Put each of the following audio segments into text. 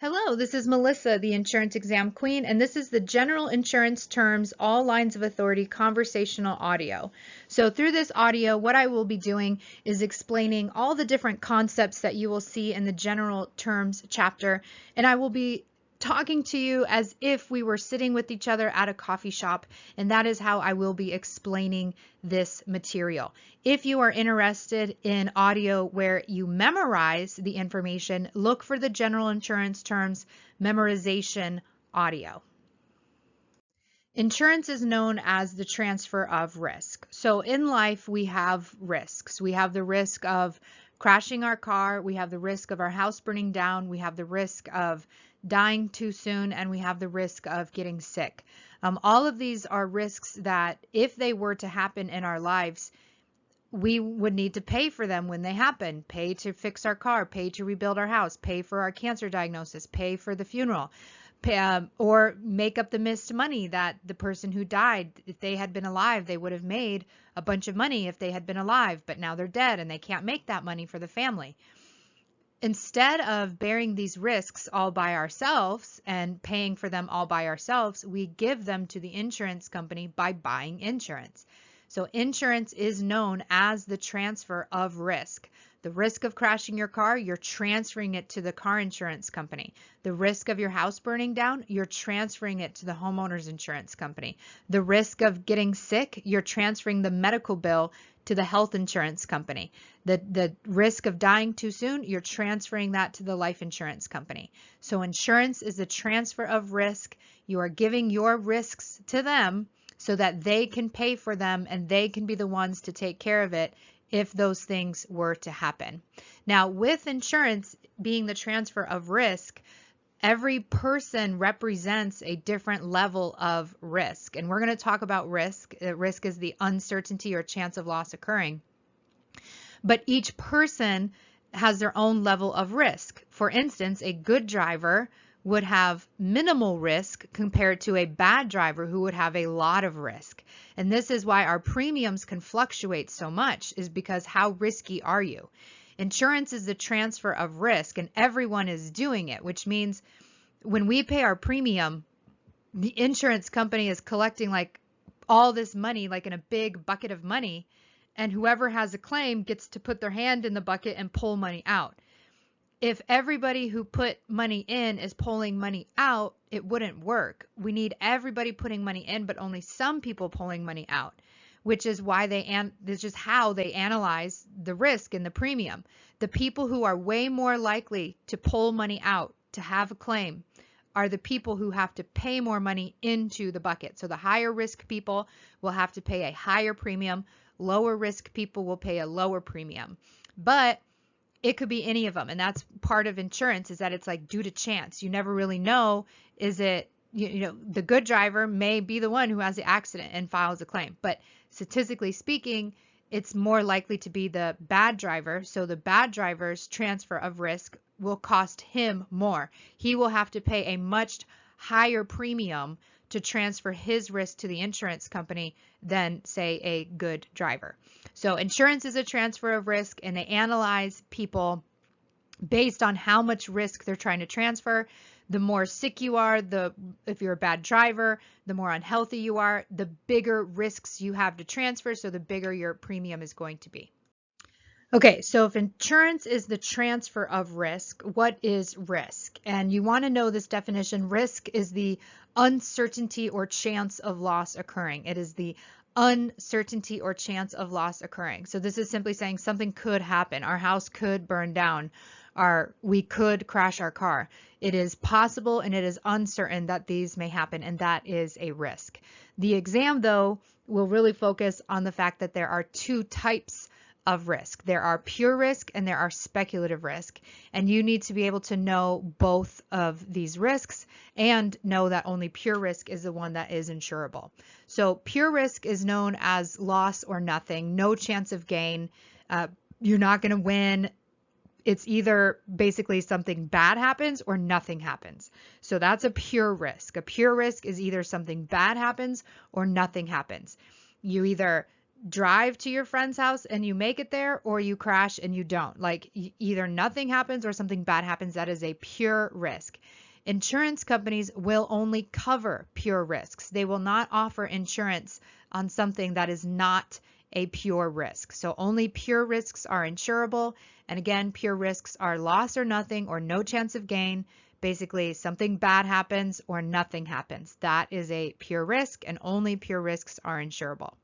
Hello, this is Melissa, the Insurance Exam Queen, and this is the General Insurance Terms All Lines of Authority conversational audio. So through this audio, what I will be doing is explaining all the different concepts that you will see in the General Terms chapter, and I will be talking to you as if we were sitting with each other at a coffee shop, and that is how I will be explaining this material. If you are interested in audio where you memorize the information, look for the General Insurance Terms memorization audio. Insurance is known as the transfer of risk. So in life, we have risks. We have the risk of crashing our car. We have the risk of our house burning down. We have the risk of dying too soon, and we have the risk of getting sick. All of these are risks that if they were to happen in our lives, we would need to pay for them when they happen. Pay to fix our car, pay to rebuild our house, pay for our cancer diagnosis, pay for the funeral, or make up the missed money that the person who died, if they had been alive, they would have made a bunch of money if they had been alive, but now they're dead and they can't make that money for the family. Instead of bearing these risks all by ourselves and paying for them all by ourselves, we give them to the insurance company by buying insurance. So insurance is known as the transfer of risk. The risk of crashing your car, you're transferring it to the car insurance company. The risk of your house burning down, you're transferring it to the homeowner's insurance company. The risk of getting sick, you're transferring the medical bill to the health insurance company. The risk of dying too soon, you're transferring that to the life insurance company. So insurance is a transfer of risk. You are giving your risks to them so that they can pay for them and they can be the ones to take care of it if those things were to happen. Now, with insurance being the transfer of risk, every person represents a different level of risk. And we're going to talk about risk. Risk is the uncertainty or chance of loss occurring. But each person has their own level of risk. For instance, a good driver would have minimal risk compared to a bad driver who would have a lot of risk. And this is why our premiums can fluctuate so much, is because how risky are you? Insurance is the transfer of risk and everyone is doing it, which means when we pay our premium, the insurance company is collecting like all this money, like in a big bucket of money, and whoever has a claim gets to put their hand in the bucket and pull money out. If everybody who put money in is pulling money out, it wouldn't work. We need everybody putting money in, but only some people pulling money out, which is why this is just how they analyze the risk in the premium. The people who are way more likely to pull money out to have a claim are the people who have to pay more money into the bucket. So the higher risk people will have to pay a higher premium. Lower risk people will pay a lower premium. But it could be any of them. And that's part of insurance, is that it's like due to chance. You never really know, is it, the good driver may be the one who has the accident and files a claim. But statistically speaking, it's more likely to be the bad driver. So the bad driver's transfer of risk will cost him more. He will have to pay a much higher premium to transfer his risk to the insurance company than, say, a good driver. So insurance is a transfer of risk, and they analyze people based on how much risk they're trying to transfer. The more sick you are, if you're a bad driver, the more unhealthy you are, the bigger risks you have to transfer, so the bigger your premium is going to be. Okay, so if insurance is the transfer of risk, what is risk? And you want to know this definition. Risk is the uncertainty or chance of loss occurring. It is the uncertainty or chance of loss occurring. So this is simply saying something could happen. Our house could burn down. We could crash our car. It is possible and it is uncertain that these may happen, and that is a risk. The exam, though, will really focus on the fact that there are two types of risk. There are pure risk and there are speculative risk, and you need to be able to know both of these risks and know that only pure risk is the one that is insurable. So pure risk is known as loss or nothing, no chance of gain. You're not going to win. It's either basically something bad happens or nothing happens. So that's a pure risk. A pure risk is either something bad happens or nothing happens. You either drive to your friend's house and you make it there, or you crash and you don't. Like either nothing happens or something bad happens. That is a pure risk. Insurance companies will only cover pure risks. They will not offer insurance on something that is not a pure risk. So only pure risks are insurable. And again, pure risks are loss or nothing or no chance of gain. Basically, something bad happens or nothing happens. That is a pure risk, and only pure risks are insurable.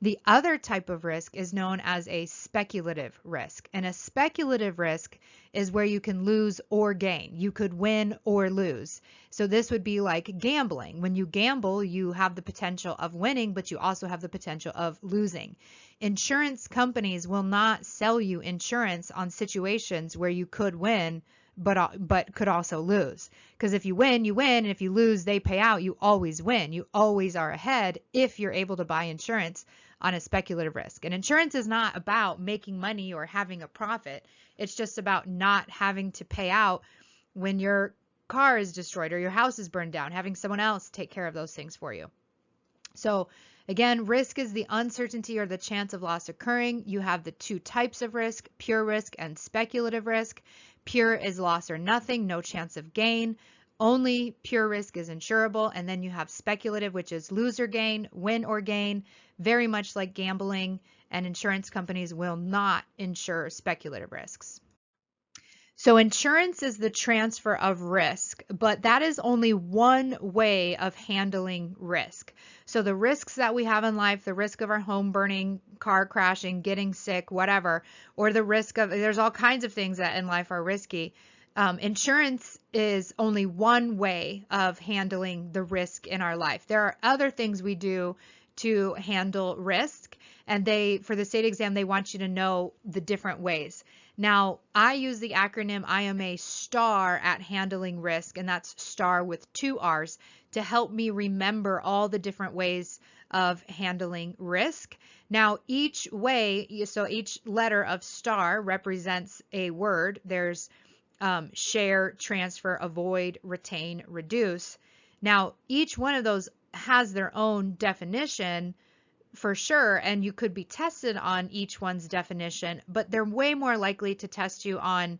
The other type of risk is known as a speculative risk. And a speculative risk is where you can lose or gain. You could win or lose. So this would be like gambling. When you gamble, you have the potential of winning, but you also have the potential of losing. Insurance companies will not sell you insurance on situations where you could win, but could also lose. Because if you win, you win. And if you lose, they pay out. You always win. You always are ahead if you're able to buy insurance on a speculative risk. And insurance is not about making money or having a profit. It's just about not having to pay out when your car is destroyed or your house is burned down, having someone else take care of those things for you. So again, risk is the uncertainty or the chance of loss occurring. You have the two types of risk, pure risk and speculative risk. Pure is loss or nothing, no chance of gain. Only pure risk is insurable. And then you have speculative, which is lose or gain, win or gain, very much like gambling. And insurance companies will not insure speculative risks. So insurance is the transfer of risk, but that is only one way of handling risk. So the risks that we have in life, the risk of our home burning, car crashing, getting sick, whatever, or the risk of, there's all kinds of things that in life are risky. Insurance is only one way of handling the risk in our life. There are other things we do to handle risk, and for the state exam, they want you to know the different ways. Now, I use the acronym I am a star at handling risk, and that's star with 2 R's, to help me remember all the different ways of handling risk. Now, each way, so each letter of star represents a word. There's share, transfer, avoid, retain, reduce. Now, each one of those has their own definition for sure, and you could be tested on each one's definition, but they're way more likely to test you on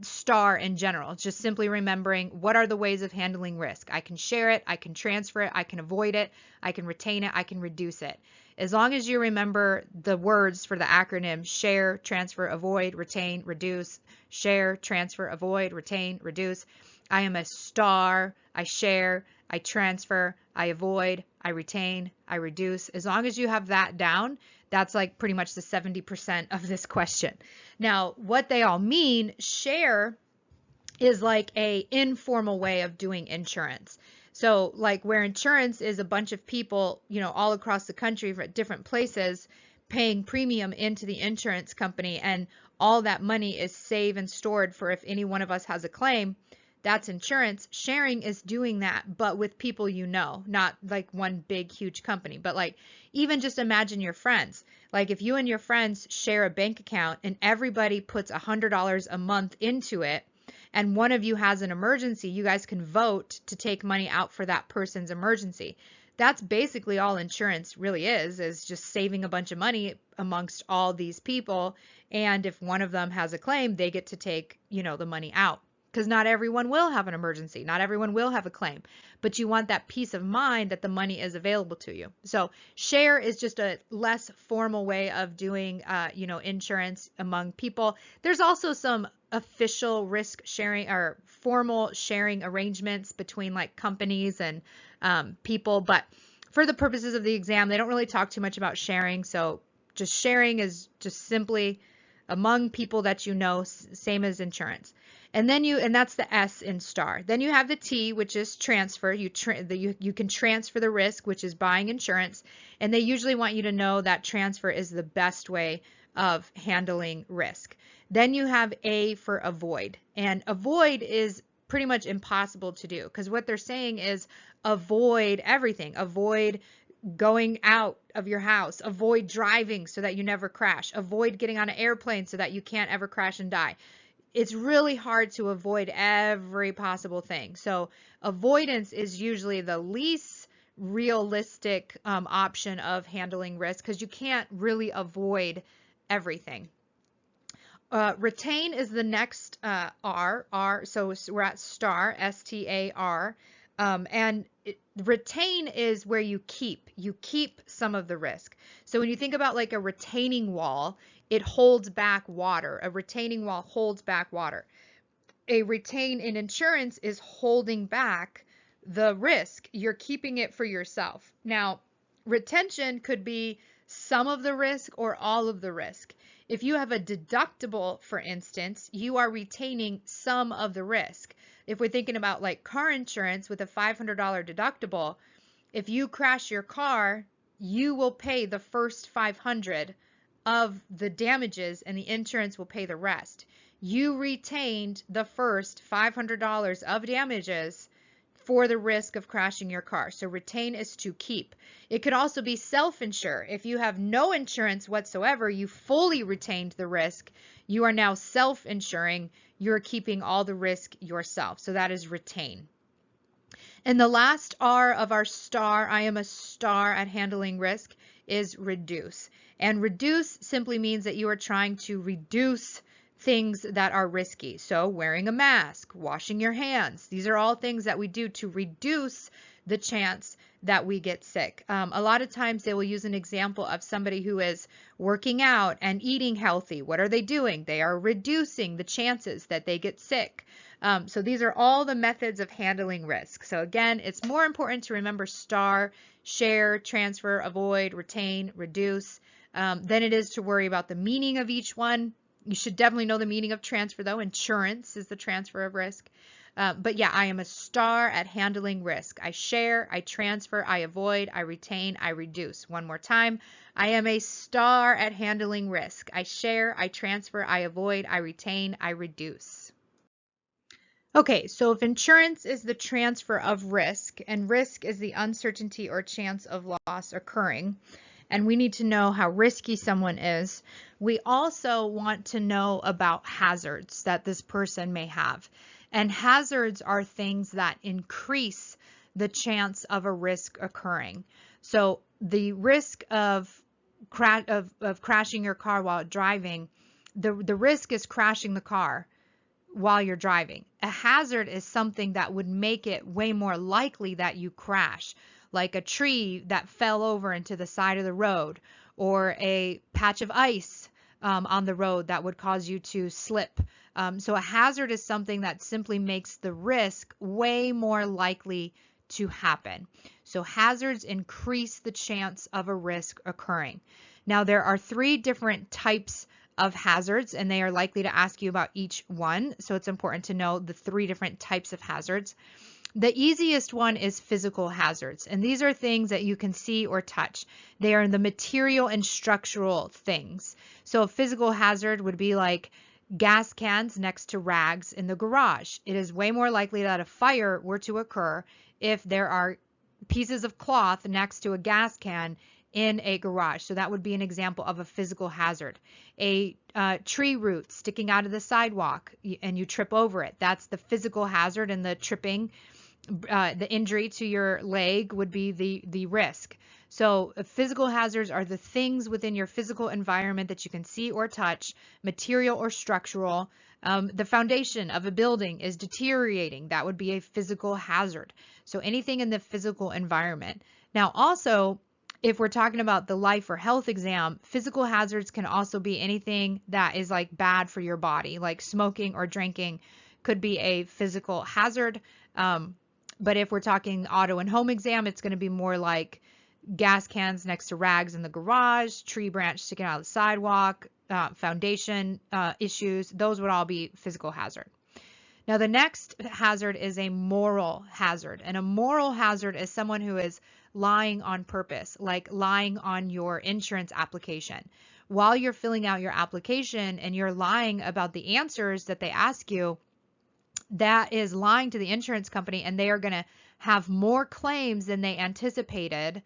star in general. It's just simply remembering what are the ways of handling risk. I can share it, I can transfer it, I can avoid it, I can retain it, I can reduce it. As long as you remember the words for the acronym share, transfer, avoid, retain, reduce, share, transfer, avoid, retain, reduce. I am a star, I share, I transfer, I avoid, I retain, I reduce. As long as you have that down, that's like pretty much the 70% of this question. Now, what they all mean, share is like a informal way of doing insurance. So like where insurance is a bunch of people, all across the country at different places paying premium into the insurance company, and all that money is saved and stored for if any one of us has a claim. That's insurance. Sharing is doing that, but with people not like one big, huge company, but like even just imagine your friends. Like if you and your friends share a bank account and everybody puts $100 a month into it, and one of you has an emergency, you guys can vote to take money out for that person's emergency. That's basically all insurance really is just saving a bunch of money amongst all these people. And if one of them has a claim, they get to take, the money out. Because not everyone will have an emergency. Not everyone will have a claim. But you want that peace of mind that the money is available to you. So share is just a less formal way of doing, insurance among people. There's also some official risk sharing or formal sharing arrangements between like companies and people. But for the purposes of the exam, they don't really talk too much about sharing. So just sharing is just simply among people that same as insurance. And then and that's the S in star. Then you have the T, which is transfer. You can transfer the risk, which is buying insurance. And they usually want you to know that transfer is the best way of handling risk. Then you have A for avoid. And avoid is pretty much impossible to do, because what they're saying is avoid everything. Avoid going out of your house, avoid driving so that you never crash, avoid getting on an airplane so that you can't ever crash and die. It's really hard to avoid every possible thing. So avoidance is usually the least realistic option of handling risk because you can't really avoid everything. Retain is the next R, so we're at STAR, S-T-A-R, and retain is where you keep some of the risk. So when you think about like a retaining wall, it holds back water. A retaining wall holds back water. A retain in insurance is holding back the risk. You're keeping it for yourself. Now, retention could be some of the risk or all of the risk. If you have a deductible, for instance, you are retaining some of the risk. If we're thinking about like car insurance with a $500 deductible, if you crash your car, you will pay the first $500 of the damages and the insurance will pay the rest. You retained the first $500 of damages for the risk of crashing your car. So retain is to keep. It could also be self-insure. If you have no insurance whatsoever, you fully retained the risk. You are now self-insuring. You're keeping all the risk yourself. So that is retain. And the last R of our STAR, I am a star at handling risk, is reduce. And reduce simply means that you are trying to reduce things that are risky. So wearing a mask, washing your hands, these are all things that we do to reduce the chance that we get sick. A lot of times they will use an example of somebody who is working out and eating healthy. What are they doing? They are reducing the chances that they get sick. So these are all the methods of handling risk. So again, it's more important to remember STAR, share, transfer, avoid, retain, reduce, than it is to worry about the meaning of each one. You should definitely know the meaning of transfer, though. Insurance is the transfer of risk. But yeah, I am a star at handling risk. I share, I transfer, I avoid, I retain, I reduce. One more time. I am a star at handling risk. I share, I transfer, I avoid, I retain, I reduce. Okay, so if insurance is the transfer of risk, and risk is the uncertainty or chance of loss occurring, and we need to know how risky someone is, we also want to know about hazards that this person may have. And hazards are things that increase the chance of a risk occurring. So the risk of crashing your car while driving, the risk is crashing the car while you're driving. A hazard is something that would make it way more likely that you crash, like a tree that fell over into the side of the road, or a patch of ice on the road that would cause you to slip. So a hazard is something that simply makes the risk way more likely to happen. So hazards increase the chance of a risk occurring. Now there are 3 different types of hazards, and they are likely to ask you about each one. So it's important to know the 3 different types of hazards. The easiest one is physical hazards, and these are things that you can see or touch. They are the material and structural things. So a physical hazard would be like gas cans next to rags in the garage. It is way more likely that a fire were to occur if there are pieces of cloth next to a gas can in a garage. So that would be an example of a physical hazard. A tree root sticking out of the sidewalk and you trip over it. That's the physical hazard, and the tripping, the injury to your leg would be the risk. So physical hazards are the things within your physical environment that you can see or touch, material or structural. The foundation of a building is deteriorating. That would be a physical hazard. So anything in the physical environment. Now also, if we're talking about the life or health exam, physical hazards can also be anything that is like bad for your body, like smoking or drinking could be a physical hazard. But if we're talking auto and home exam, it's going to be more like gas cans next to rags in the garage, tree branch sticking out of the sidewalk, foundation issues. Those would all be physical hazard. Now the next hazard is a moral hazard, and a moral hazard is someone who is lying on purpose, like lying on your insurance application. While you're filling out your application and you're lying about the answers that they ask you, that is lying to the insurance company, and they are going to have more claims than they anticipated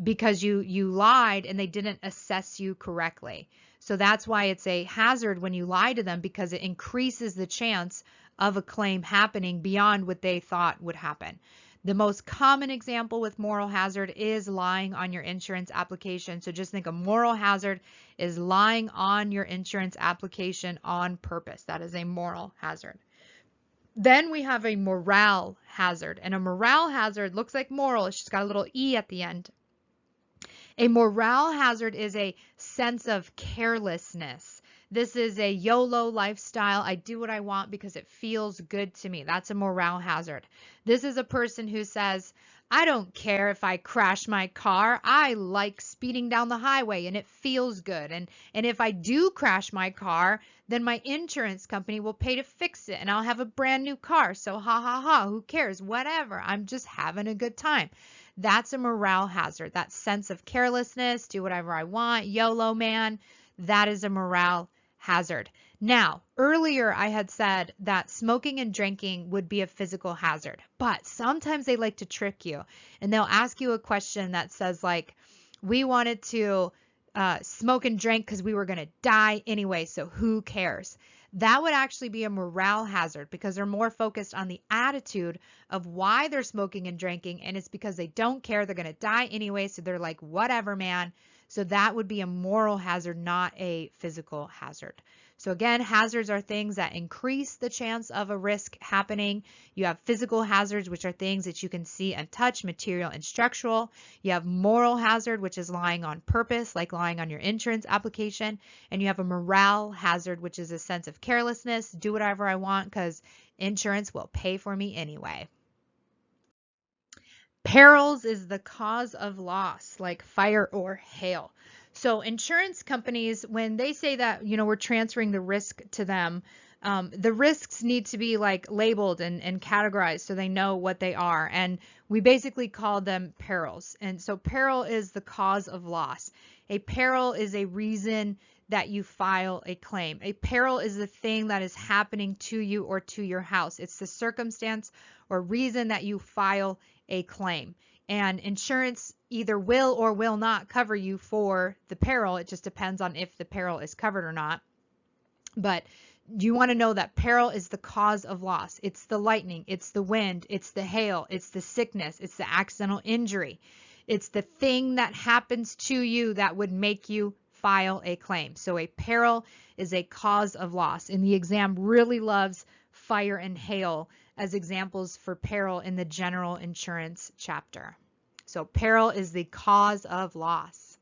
because you lied and they didn't assess you correctly. So that's why it's a hazard when you lie to them, because it increases the chance of a claim happening beyond what they thought would happen. The most common example with moral hazard is lying on your insurance application. So just think a moral hazard is lying on your insurance application on purpose. That is a moral hazard. Then we have a morale hazard, and a morale hazard looks like moral. It's just got a little E at the end. A morale hazard is a sense of carelessness. This is a YOLO lifestyle. I do what I want because it feels good to me. That's a morale hazard. This is a person who says, I don't care if I crash my car. I like speeding down the highway and it feels good. And if I do crash my car, then my insurance company will pay to fix it and I'll have a brand new car. So ha ha ha, who cares? Whatever. I'm just having a good time. That's a morale hazard. That sense of carelessness, do whatever I want, YOLO man, that is a morale hazard. Now, earlier I had said that smoking and drinking would be a physical hazard, but sometimes they like to trick you and they'll ask you a question that says like, we wanted to smoke and drink because we were going to die anyway, so who cares? That would actually be a morale hazard because they're more focused on the attitude of why they're smoking and drinking, and it's because they don't care. They're going to die anyway, so they're like, whatever, man. So that would be a moral hazard, not a physical hazard. So again, hazards are things that increase the chance of a risk happening. You have physical hazards, which are things that you can see and touch, material and structural. You have moral hazard, which is lying on purpose, like lying on your insurance application. And you have a morale hazard, which is a sense of carelessness, do whatever I want because insurance will pay for me anyway. Perils is the cause of loss, like fire or hail. So insurance companies, when they say that, we're transferring the risk to them, the risks need to be like labeled and categorized so they know what they are. And we basically call them perils. And so peril is the cause of loss. A peril is a reason that you file a claim. A peril is the thing that is happening to you or to your house. It's the circumstance or reason that you file a claim. And insurance either will or will not cover you for the peril. It just depends on if the peril is covered or not. But you want to know that peril is the cause of loss. It's the lightning, it's the wind, it's the hail, it's the sickness, it's the accidental injury. It's the thing that happens to you that would make you file a claim. So a peril is a cause of loss. And the exam really loves fire and hail as examples for peril in the general insurance chapter. So peril is the cause of loss.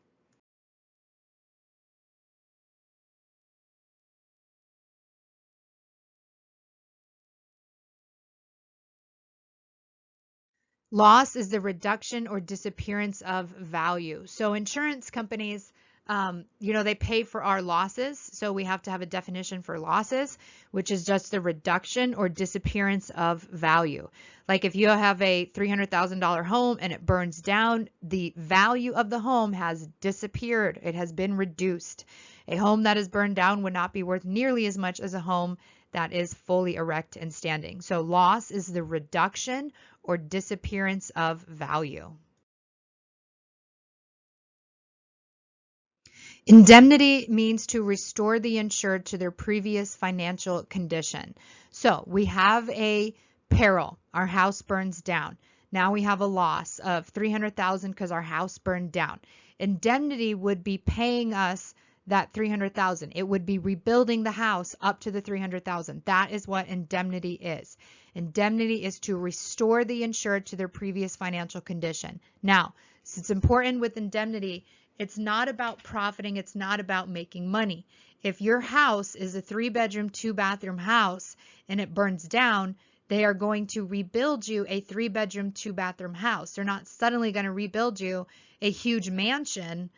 Loss is the reduction or disappearance of value. So insurance companies, they pay for our losses. So we have to have a definition for losses, which is just the reduction or disappearance of value. Like if you have a $300,000 home and it burns down, the value of the home has disappeared. It has been reduced. A home that is burned down would not be worth nearly as much as a home that is fully erect and standing. So loss is the reduction or disappearance of value. Indemnity means to restore the insured to their previous financial condition. So we have a peril. Our house burns down. Now we have a loss of $300,000 because our house burned down. Indemnity would be paying us that $300,000. It would be rebuilding the house up to the $300,000. That is what indemnity is. Indemnity is to restore the insured to their previous financial condition. Now, it's important with indemnity, it's not about profiting, it's not about making money. If your house is a 3-bedroom, 2-bathroom house and it burns down, they are going to rebuild you a 3-bedroom, 2-bathroom house. They're not suddenly going to rebuild you a huge mansion.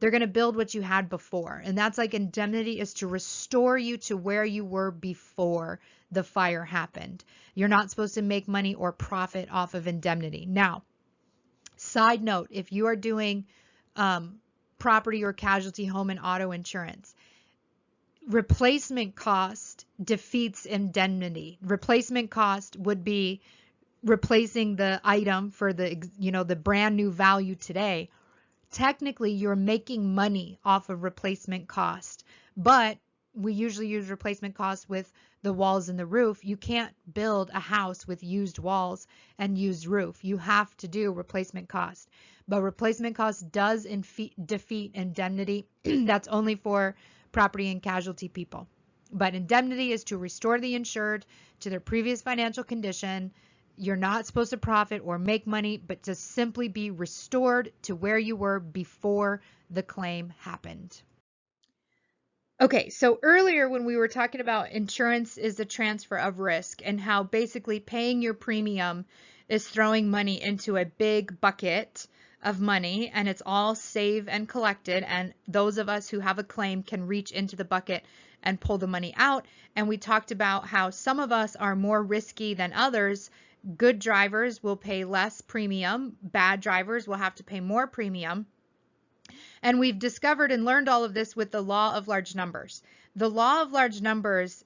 They're going to build what you had before. And that's like indemnity is to restore you to where you were before the fire happened. You're not supposed to make money or profit off of indemnity. Now, side note, if you are doing property or casualty home and auto insurance, replacement cost defeats indemnity. Replacement cost would be replacing the item for the brand new value today. Technically, you're making money off of replacement cost, but we usually use replacement cost with the walls and the roof. You can't build a house with used walls and used roof. You have to do replacement cost. But replacement cost does defeat indemnity. That's only for property and casualty people. But indemnity is to restore the insured to their previous financial condition. You're not supposed to profit or make money, but to simply be restored to where you were before the claim happened. Okay, so earlier when we were talking about insurance is the transfer of risk and how basically paying your premium is throwing money into a big bucket of money, and it's all saved and collected, and those of us who have a claim can reach into the bucket and pull the money out. And we talked about how some of us are more risky than others. Good drivers will pay less premium. Bad drivers will have to pay more premium. And we've discovered and learned all of this with the law of large numbers. The law of large numbers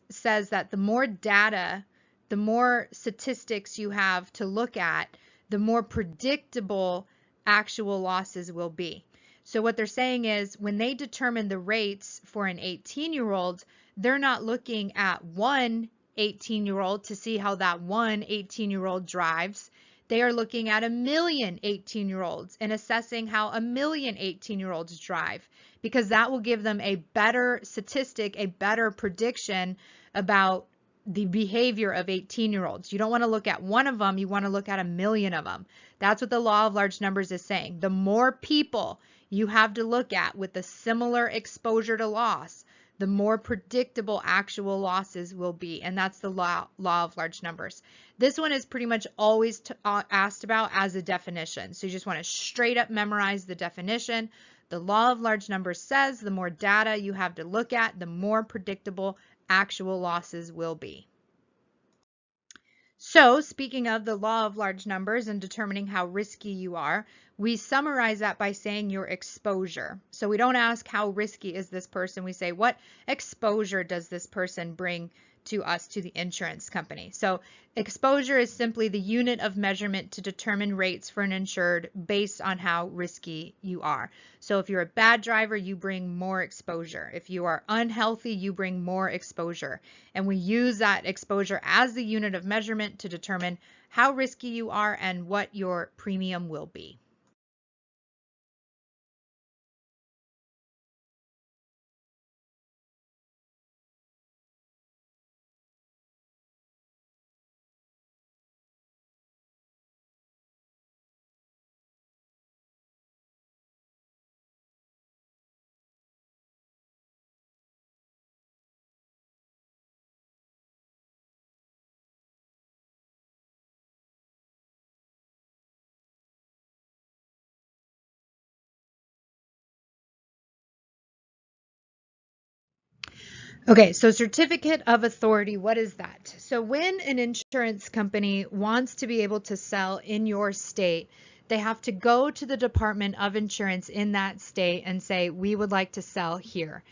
says that the more data, the more statistics you have to look at, the more predictable actual losses will be. So what they're saying is when they determine the rates for an 18-year-old, they're not looking at one 18-year-old to see how that one 18-year-old drives. They are looking at 1 million 18-year-olds and assessing how 1 million 18-year-olds drive, because that will give them a better statistic, a better prediction about the behavior of 18-year-olds. You don't want to look at one of them, you want to look at 1 million of them. That's what the law of large numbers is saying. The more people you have to look at with a similar exposure to loss, the more predictable actual losses will be. And that's the law of large numbers. This one is pretty much always asked about as a definition. So you just want to straight up memorize the definition. The law of large numbers says the more data you have to look at, the more predictable actual losses will be. So speaking of the law of large numbers and determining how risky you are, we summarize that by saying your exposure. So we don't ask how risky is this person. We say what exposure does this person bring to us, to the insurance company. So exposure is simply the unit of measurement to determine rates for an insured based on how risky you are. So if you're a bad driver, you bring more exposure. If you are unhealthy, you bring more exposure. And we use that exposure as the unit of measurement to determine how risky you are and what your premium will be. Okay, so certificate of authority, what is that? So when an insurance company wants to be able to sell in your state, they have to go to the Department of Insurance in that state and say, we would like to sell here.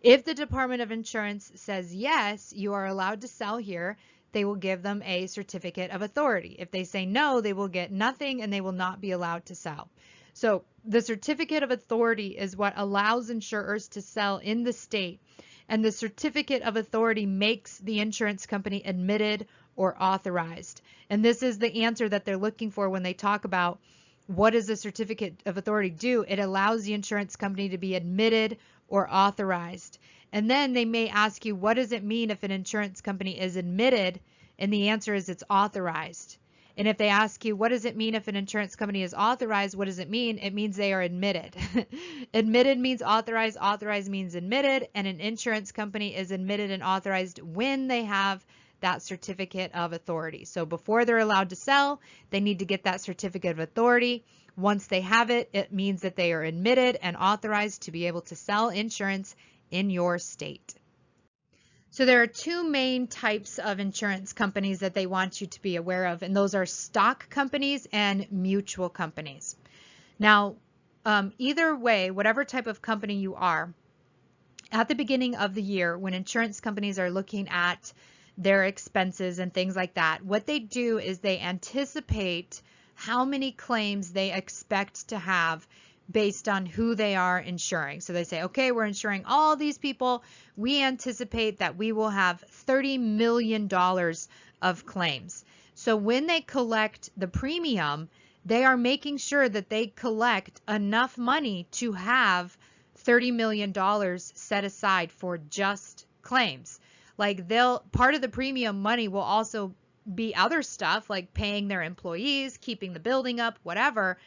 If the Department of Insurance says, yes, you are allowed to sell here, they will give them a certificate of authority. If they say no, they will get nothing and they will not be allowed to sell. So the certificate of authority is what allows insurers to sell in the state. And the certificate of authority makes the insurance company admitted or authorized. And this is the answer that they're looking for when they talk about what does the certificate of authority do? It allows the insurance company to be admitted or authorized. And then they may ask you, what does it mean if an insurance company is admitted? And the answer is it's authorized. And if they ask you, what does it mean if an insurance company is authorized? What does it mean? It means they are admitted. Admitted means authorized. Authorized means admitted. And an insurance company is admitted and authorized when they have that certificate of authority. So before they're allowed to sell, they need to get that certificate of authority. Once they have it, it means that they are admitted and authorized to be able to sell insurance in your state. So there are two main types of insurance companies that they want you to be aware of, and those are stock companies and mutual companies. Now, either way, whatever type of company you are, at the beginning of the year, when insurance companies are looking at their expenses and things like that, what they do is they anticipate how many claims they expect to have based on who they are insuring. So they say, okay, we're insuring all these people. We anticipate that we will have $30 million of claims. So when they collect the premium, they are making sure that they collect enough money to have $30 million set aside for just claims. Like part of the premium money will also be other stuff like paying their employees, keeping the building up, whatever.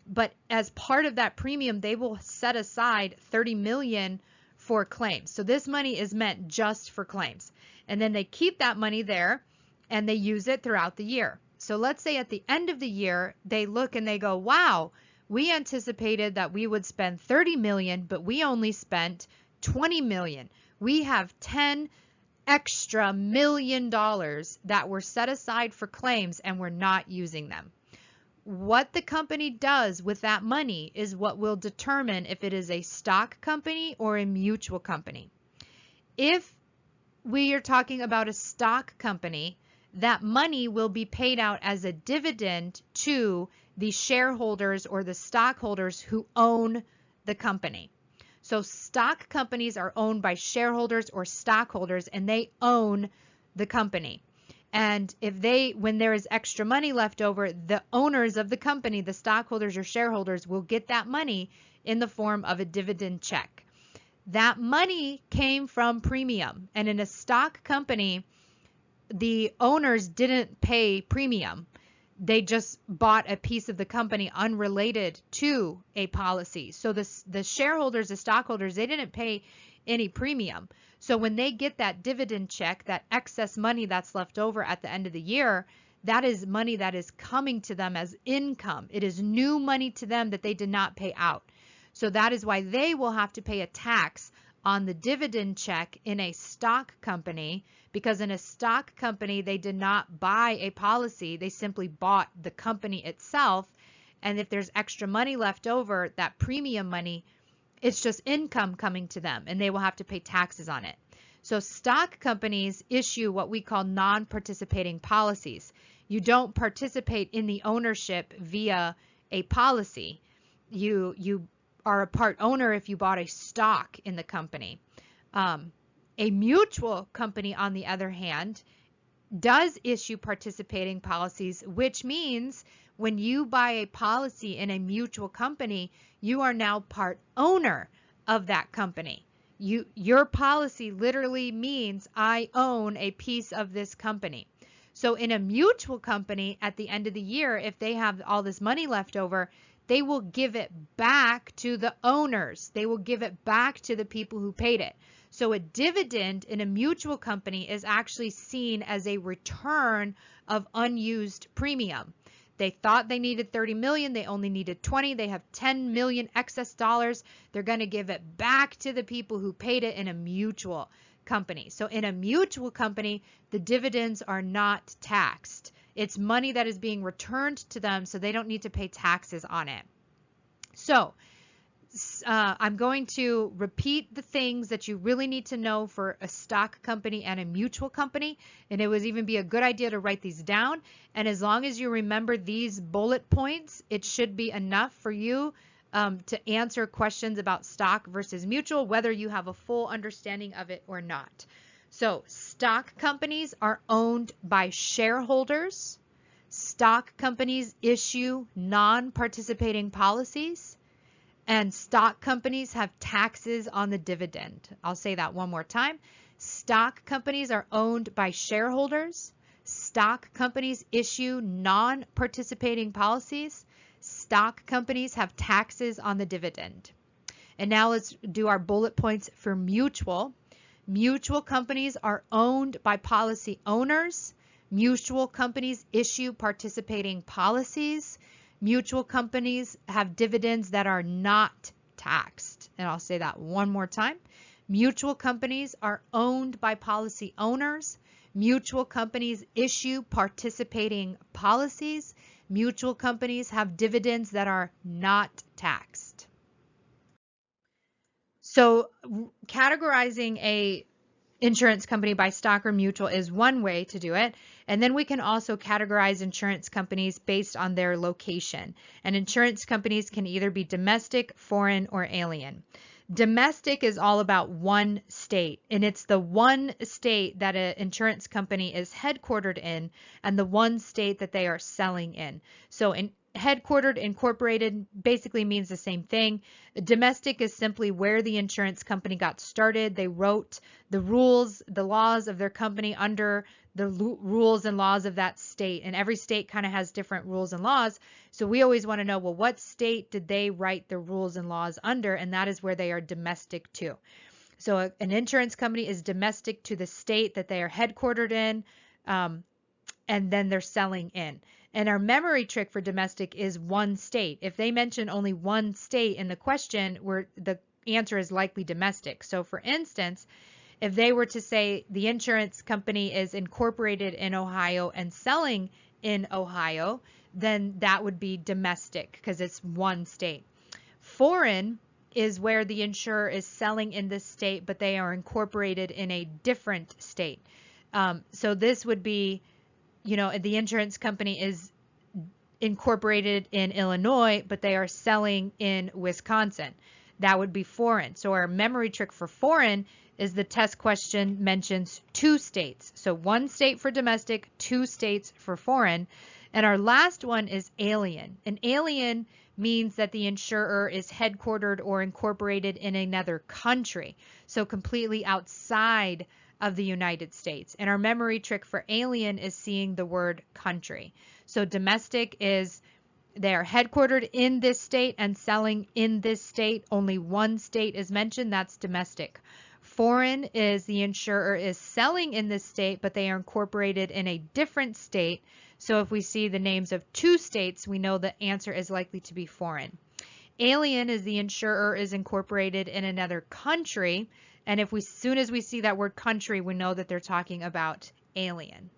But as part of that premium, they will set aside $30 million for claims. So this money is meant just for claims. And then they keep that money there and they use it throughout the year. So let's say at the end of the year, they look and they go, wow, we anticipated that we would spend 30 million, but we only spent 20 million. We have 10 extra $1 million that were set aside for claims and we're not using them. What the company does with that money is what will determine if it is a stock company or a mutual company. If we are talking about a stock company, that money will be paid out as a dividend to the shareholders or the stockholders who own the company. So stock companies are owned by shareholders or stockholders, and they own the company. And when there is extra money left over, the owners of the company, the stockholders or shareholders, will get that money in the form of a dividend check. That money came from premium. And in a stock company, the owners didn't pay premium. They just bought a piece of the company unrelated to a policy. So the shareholders, the stockholders, they didn't pay any premium. So when they get that dividend check, that excess money that's left over at the end of the year, that is money that is coming to them as income. It is new money to them that they did not pay out. So that is why they will have to pay a tax on the dividend check in a stock company, because in a stock company, they did not buy a policy. They simply bought the company itself. And if there's extra money left over, that premium money, it's just income coming to them, and they will have to pay taxes on it. So stock companies issue what we call non-participating policies. You don't participate in the ownership via a policy. You are a part owner if you bought a stock in the company. A mutual company, on the other hand, does issue participating policies, which means when you buy a policy in a mutual company, you are now part owner of that company. Your policy literally means I own a piece of this company. So in a mutual company, at the end of the year, if they have all this money left over, they will give it back to the owners. They will give it back to the people who paid it. So a dividend in a mutual company is actually seen as a return of unused premium. They thought they needed 30 million, they only needed 20, they have 10 million excess dollars. They're going to give it back to the people who paid it in a mutual company. So in a mutual company, the dividends are not taxed. It's money that is being returned to them, so they don't need to pay taxes on it. So I'm going to repeat the things that you really need to know for a stock company and a mutual company, and it would even be a good idea to write these down. And as long as you remember these bullet points, it should be enough for you to answer questions about stock versus mutual, whether you have a full understanding of it or not. So stock companies are owned by shareholders. Stock companies issue non-participating policies. And stock companies have taxes on the dividend. I'll say that one more time. Stock companies are owned by shareholders. Stock companies issue non-participating policies. Stock companies have taxes on the dividend. And now let's do our bullet points for mutual. Mutual companies are owned by policy owners. Mutual companies issue participating policies. Mutual companies have dividends that are not taxed. And I'll say that one more time. Mutual companies are owned by policy owners. Mutual companies issue participating policies. Mutual companies have dividends that are not taxed. So categorizing a insurance company by stock or mutual is one way to do it. And then we can also categorize insurance companies based on their location. And insurance companies can either be domestic, foreign, or alien. Domestic is all about one state, and it's the one state that an insurance company is headquartered in and the one state that they are selling in. So headquartered, incorporated basically means the same thing. Domestic is simply where the insurance company got started. They wrote the rules, the laws of their company under the rules and laws of that state. And every state kind of has different rules and laws. So we always want to know, well, what state did they write the rules and laws under? And that is where they are domestic to. So an insurance company is domestic to the state that they are headquartered in, and then they're selling in. And our memory trick for domestic is one state. If they mention only one state in the question, where the answer is likely domestic. So for instance, if they were to say the insurance company is incorporated in Ohio and selling in Ohio, then that would be domestic because it's one state. Foreign is where the insurer is selling in this state, but they are incorporated in a different state. So this would be, the insurance company is incorporated in Illinois, but they are selling in Wisconsin. That would be foreign. So our memory trick for foreign is the test question mentions two states. So one state for domestic, two states for foreign. And our last one is alien. An alien means that the insurer is headquartered or incorporated in another country. So completely outside of the United States. And our memory trick for alien is seeing the word country. So domestic is they are headquartered in this state and selling in this state. Only one state is mentioned. That's domestic. Foreign is the insurer is selling in this state, but they are incorporated in a different state. So if we see the names of two states, we know the answer is likely to be foreign. Alien is the insurer is incorporated in another country. And if as soon as we see that word country, we know that they're talking about alien.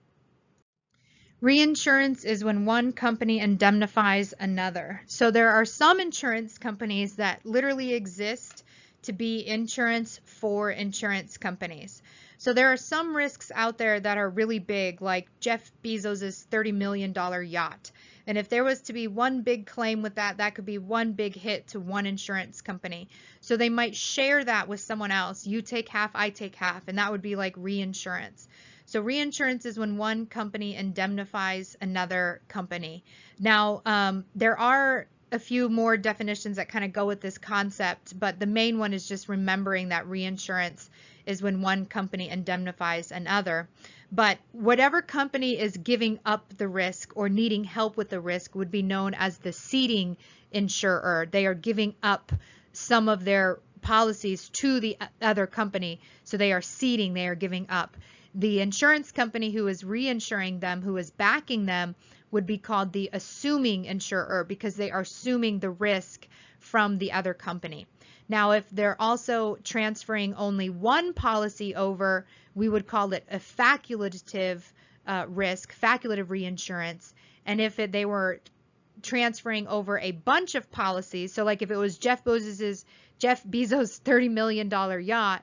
Reinsurance is when one company indemnifies another. So there are some insurance companies that literally exist to be insurance for insurance companies. So there are some risks out there that are really big, like Jeff Bezos's $30 million yacht. And if there was to be one big claim with that, that could be one big hit to one insurance company. So they might share that with someone else. You take half, I take half, and that would be like reinsurance. So reinsurance is when one company indemnifies another company. Now, there are a few more definitions that kind of go with this concept, but the main one is just remembering that reinsurance is when one company indemnifies another. But whatever company is giving up the risk or needing help with the risk would be known as the ceding insurer. They are giving up some of their policies to the other company, so they are ceding, they are giving up. The insurance company who is reinsuring them, who is backing them, would be called the assuming insurer because they are assuming the risk from the other company. Now, if they're also transferring only one policy over, we would call it a facultative risk, facultative reinsurance. And if they were transferring over a bunch of policies, so like if it was Jeff Bezos' $30 million yacht,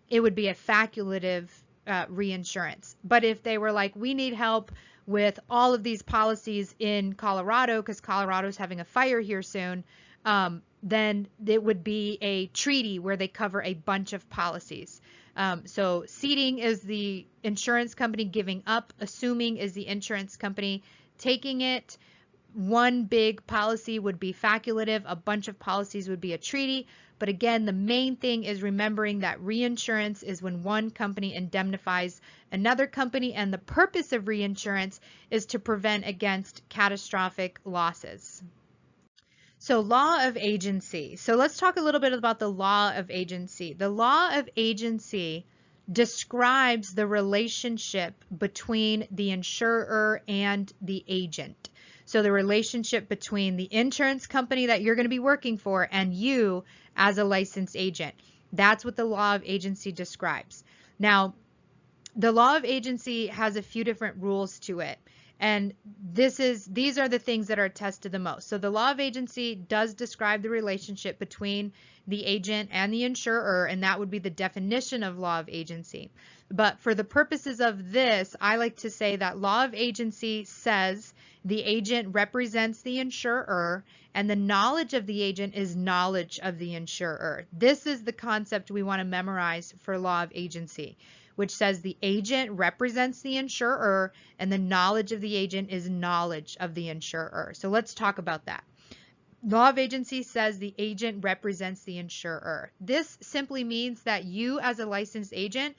it would be a facultative reinsurance. But if they were like, we need help with all of these policies in Colorado because Colorado's having a fire here soon, then it would be a treaty where they cover a bunch of policies. So ceding is the insurance company giving up. Assuming is the insurance company taking it. One big policy would be facultative. A bunch of policies would be a treaty. But again, the main thing is remembering that reinsurance is when one company indemnifies another company, and the purpose of reinsurance is to prevent against catastrophic losses. So law of agency. So let's talk a little bit about the law of agency. The law of agency describes the relationship between the insurer and the agent. So the relationship between the insurance company that you're going to be working for and you as a licensed agent. That's what the law of agency describes. Now, the law of agency has a few different rules to it. And these are the things that are attested the most. So the law of agency does describe the relationship between the agent and the insurer, and that would be the definition of law of agency. But for the purposes of this, I like to say that law of agency says the agent represents the insurer, and the knowledge of the agent is knowledge of the insurer. This is the concept we want to memorize for law of agency, which says the agent represents the insurer and the knowledge of the agent is knowledge of the insurer. So let's talk about that. Law of agency says the agent represents the insurer. This simply means that you as a licensed agent,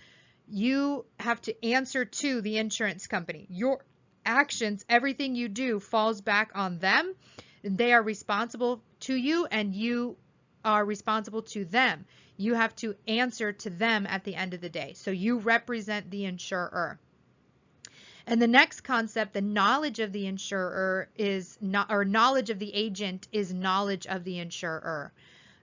you have to answer to the insurance company. Your actions, everything you do falls back on them. They are responsible to you and you are responsible to them. You have to answer to them at the end of the day. So you represent the insurer. And the next concept, the knowledge of the insurer is not, or knowledge of the agent is knowledge of the insurer.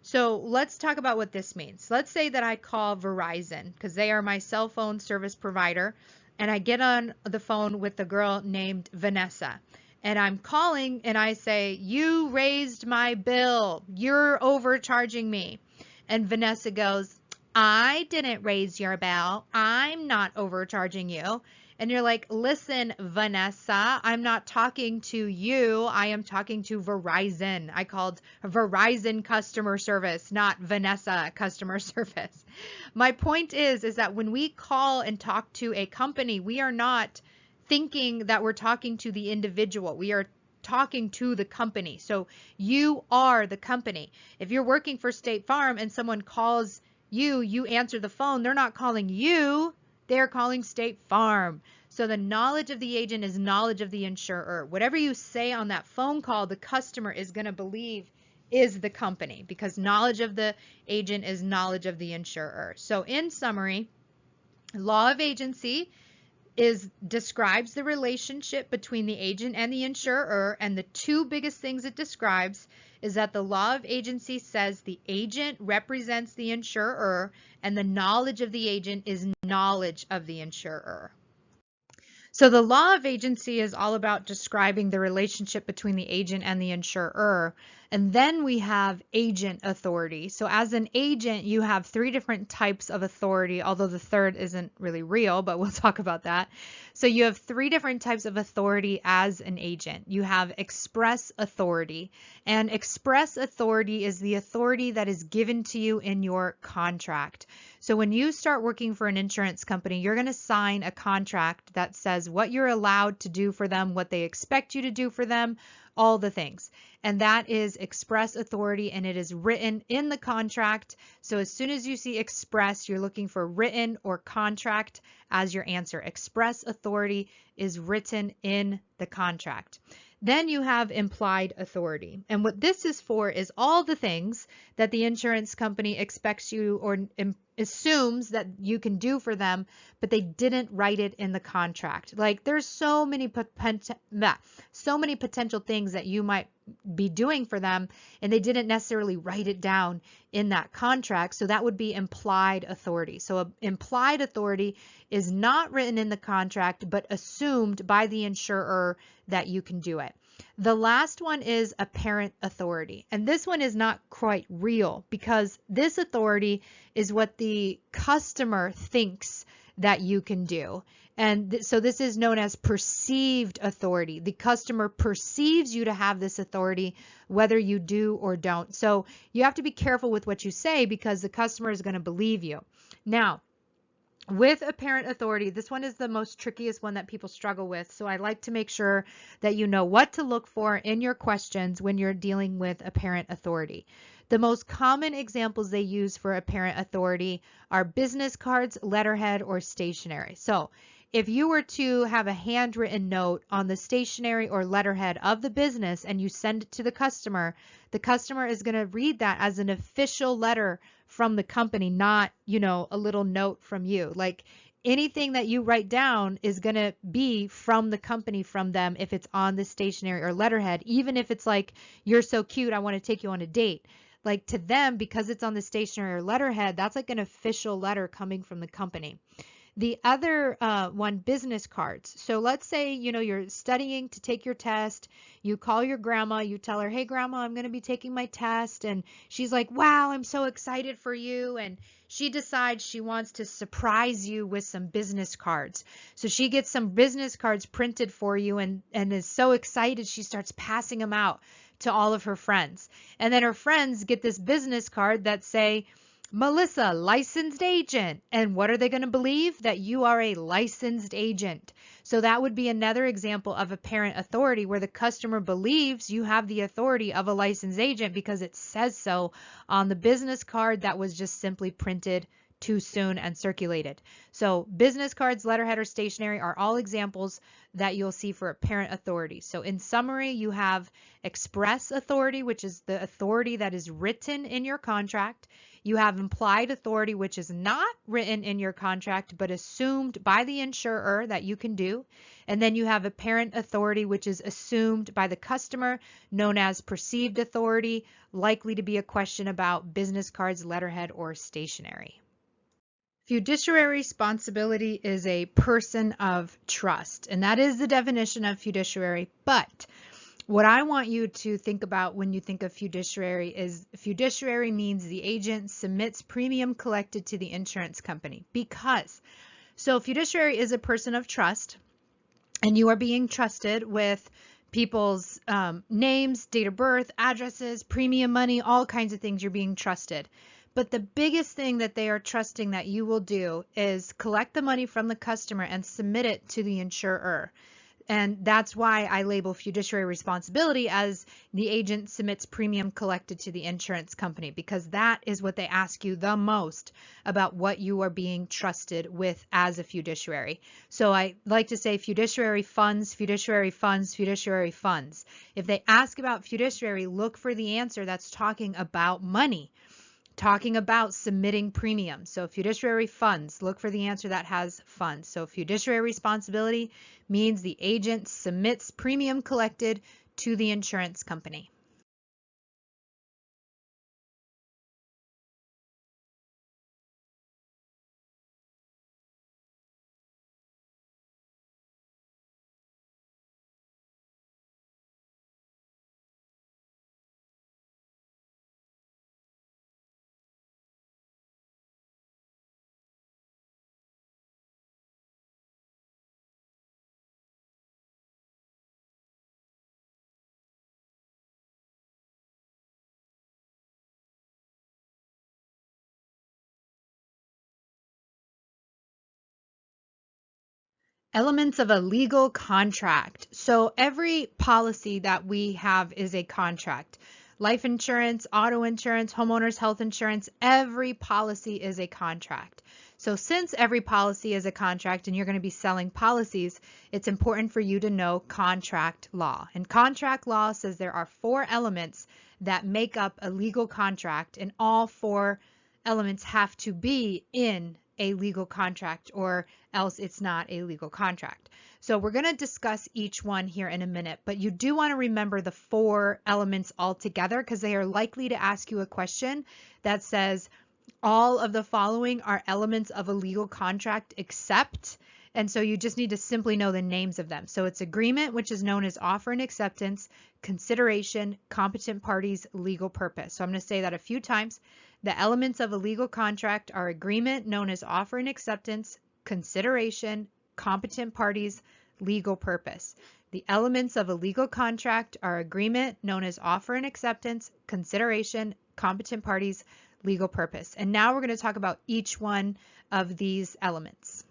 So let's talk about what this means. Let's say that I call Verizon because they are my cell phone service provider, and I get on the phone with a girl named Vanessa. And I'm calling and I say, you raised my bill. You're overcharging me. And Vanessa goes, I didn't raise your bill. I'm not overcharging you. And you're like, listen, Vanessa, I'm not talking to you. I am talking to Verizon. I called Verizon customer service, not Vanessa customer service. My point is that when we call and talk to a company, we are not thinking that we're talking to the individual. We are talking to the company. So you are the company. If you're working for State Farm and someone calls you, you answer the phone. They're not calling you. They're calling State Farm. So the knowledge of the agent is knowledge of the insurer. Whatever you say on that phone call, the customer is going to believe is the company because knowledge of the agent is knowledge of the insurer. So in summary, law of agency describes the relationship between the agent and the insurer, and the two biggest things it describes is that the law of agency says the agent represents the insurer and the knowledge of the agent is knowledge of the insurer. So the law of agency is all about describing the relationship between the agent and the insurer. And then we have agent authority. So as an agent, you have three different types of authority, although the third isn't really real, but we'll talk about that. So you have three different types of authority as an agent. You have express authority, and express authority is the authority that is given to you in your contract. So when you start working for an insurance company, you're going to sign a contract that says what you're allowed to do for them, what they expect you to do for them, all the things. And that is express authority, and it is written in the contract. So as soon as you see express, you're looking for written or contract as your answer. Express authority is written in the contract. Then you have implied authority. And what this is for is all the things that the insurance company expects you or assumes that you can do for them, but they didn't write it in the contract. Like there's so many potential things that you might be doing for them, and they didn't necessarily write it down in that contract. So that would be implied authority. So implied authority is not written in the contract, but assumed by the insurer that you can do it. The last one is apparent authority. And this one is not quite real because this authority is what the customer thinks that you can do. And so this is known as perceived authority. The customer perceives you to have this authority, whether you do or don't. So you have to be careful with what you say because the customer is going to believe you. Now, with apparent authority, this one is the most trickiest one that people struggle with. So I like to make sure that you know what to look for in your questions when you're dealing with apparent authority. The most common examples they use for apparent authority are business cards, letterhead, or stationery. So if you were to have a handwritten note on the stationery or letterhead of the business and you send it to the customer is going to read that as an official letter from the company, not, a little note from you. Like anything that you write down is going to be from the company, from them, if it's on the stationery or letterhead, even if it's like, you're so cute, I want to take you on a date. Like to them, because it's on the stationery or letterhead, that's like an official letter coming from the company. The other one, business cards. So let's say, you're studying to take your test. You call your grandma, you tell her, hey, grandma, I'm going to be taking my test. And she's like, wow, I'm so excited for you. And she decides she wants to surprise you with some business cards. So she gets some business cards printed for you and is so excited she starts passing them out to all of her friends. And then her friends get this business card that say, Melissa, licensed agent. And what are they going to believe? That you are a licensed agent. So that would be another example of apparent authority where the customer believes you have the authority of a licensed agent because it says so on the business card that was just simply printed too soon and circulated. So business cards, letterhead, or stationery are all examples that you'll see for apparent authority. So in summary, you have express authority, which is the authority that is written in your contract. You have implied authority, which is not written in your contract, but assumed by the insurer that you can do. And then you have apparent authority, which is assumed by the customer, known as perceived authority, likely to be a question about business cards, letterhead, or stationery. Fiduciary responsibility is a person of trust, and that is the definition of fiduciary. But what I want you to think about when you think of fiduciary is fiduciary means the agent submits premium collected to the insurance company. So fiduciary is a person of trust, and you are being trusted with people's names, date of birth, addresses, premium money, all kinds of things. You're being trusted. But the biggest thing that they are trusting that you will do is collect the money from the customer and submit it to the insurer. And that's why I label fiduciary responsibility as the agent submits premium collected to the insurance company, because that is what they ask you the most about what you are being trusted with as a fiduciary. So I like to say fiduciary funds, fiduciary funds, fiduciary funds. If they ask about fiduciary, look for the answer that's talking about money, talking about submitting premiums. So fiduciary funds, look for the answer that has funds. So fiduciary responsibility means the agent submits premium collected to the insurance company. Elements of a legal contract. So every policy that we have is a contract. Life insurance, auto insurance, homeowners health insurance, every policy is a contract. So since every policy is a contract and you're going to be selling policies, it's important for you to know contract law. And contract law says there are 4 elements that make up a legal contract, and all 4 elements have to be in a legal contract, or else it's not a legal contract. So we're going to discuss each one here in a minute, but you do want to remember the 4 elements all together, because they are likely to ask you a question that says all of the following are elements of a legal contract except, and so you just need to simply know the names of them. So it's agreement, which is known as offer and acceptance, consideration, competent parties, legal purpose. So I'm going to say that a few times. The elements of a legal contract are agreement, known as offer and acceptance, consideration, competent parties, legal purpose. The elements of a legal contract are agreement, known as offer and acceptance, consideration, competent parties, legal purpose. And now we're going to talk about each one of these elements.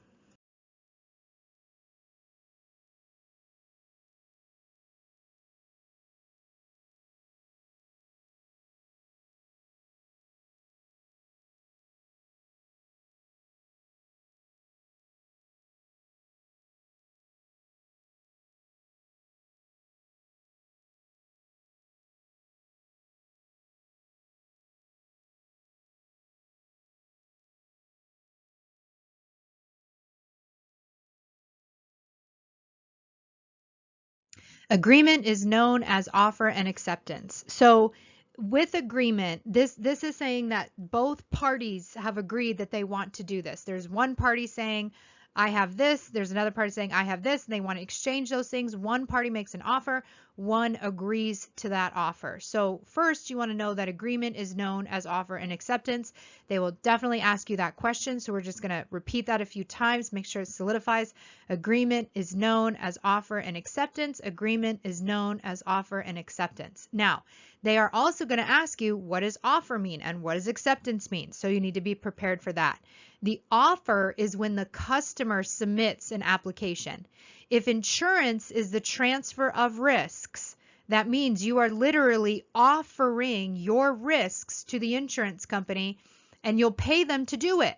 Agreement is known as offer and acceptance. So with agreement, this is saying that both parties have agreed that they want to do this. There's one party saying, I have this. There's another party saying, I have this. And they want to exchange those things. One party makes an offer. One agrees to that offer. So first, you want to know that agreement is known as offer and acceptance. They will definitely ask you that question. So we're just going to repeat that a few times. Make sure it solidifies. Agreement is known as offer and acceptance. Agreement is known as offer and acceptance. Now, they are also going to ask you, what does offer mean and what does acceptance mean? So you need to be prepared for that. The offer is when the customer submits an application. If insurance is the transfer of risks, that means you are literally offering your risks to the insurance company and you'll pay them to do it.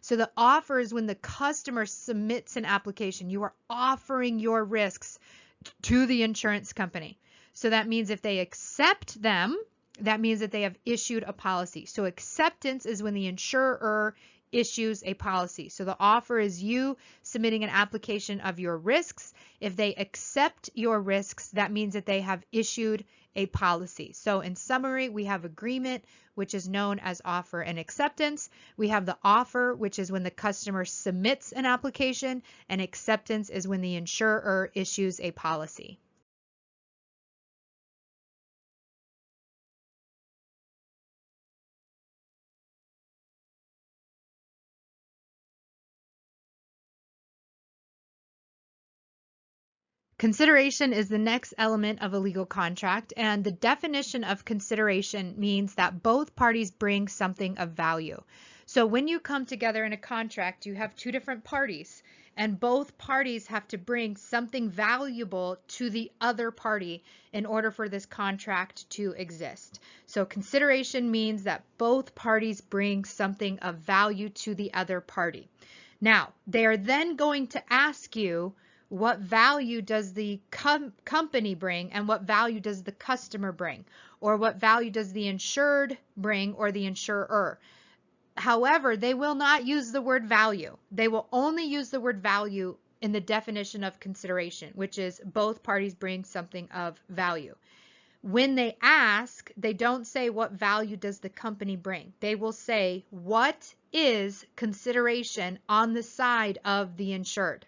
So the offer is when the customer submits an application. You are offering your risks to the insurance company. So that means if they accept them, that means that they have issued a policy. So acceptance is when the insurer issues a policy. So the offer is you submitting an application of your risks. If they accept your risks, that means that they have issued a policy. So in summary, we have agreement, which is known as offer and acceptance. We have the offer, which is when the customer submits an application, and acceptance is when the insurer issues a policy. Consideration is the next element of a legal contract, and the definition of consideration means that both parties bring something of value. So when you come together in a contract, you have two different parties, and both parties have to bring something valuable to the other party in order for this contract to exist. So consideration means that both parties bring something of value to the other party. Now, they are then going to ask you, what value does the company bring and what value does the customer bring? Or what value does the insured bring or the insurer? However, they will not use the word value. They will only use the word value in the definition of consideration, which is both parties bring something of value. When they ask, they don't say what value does the company bring. They will say, what is consideration on the side of the insured?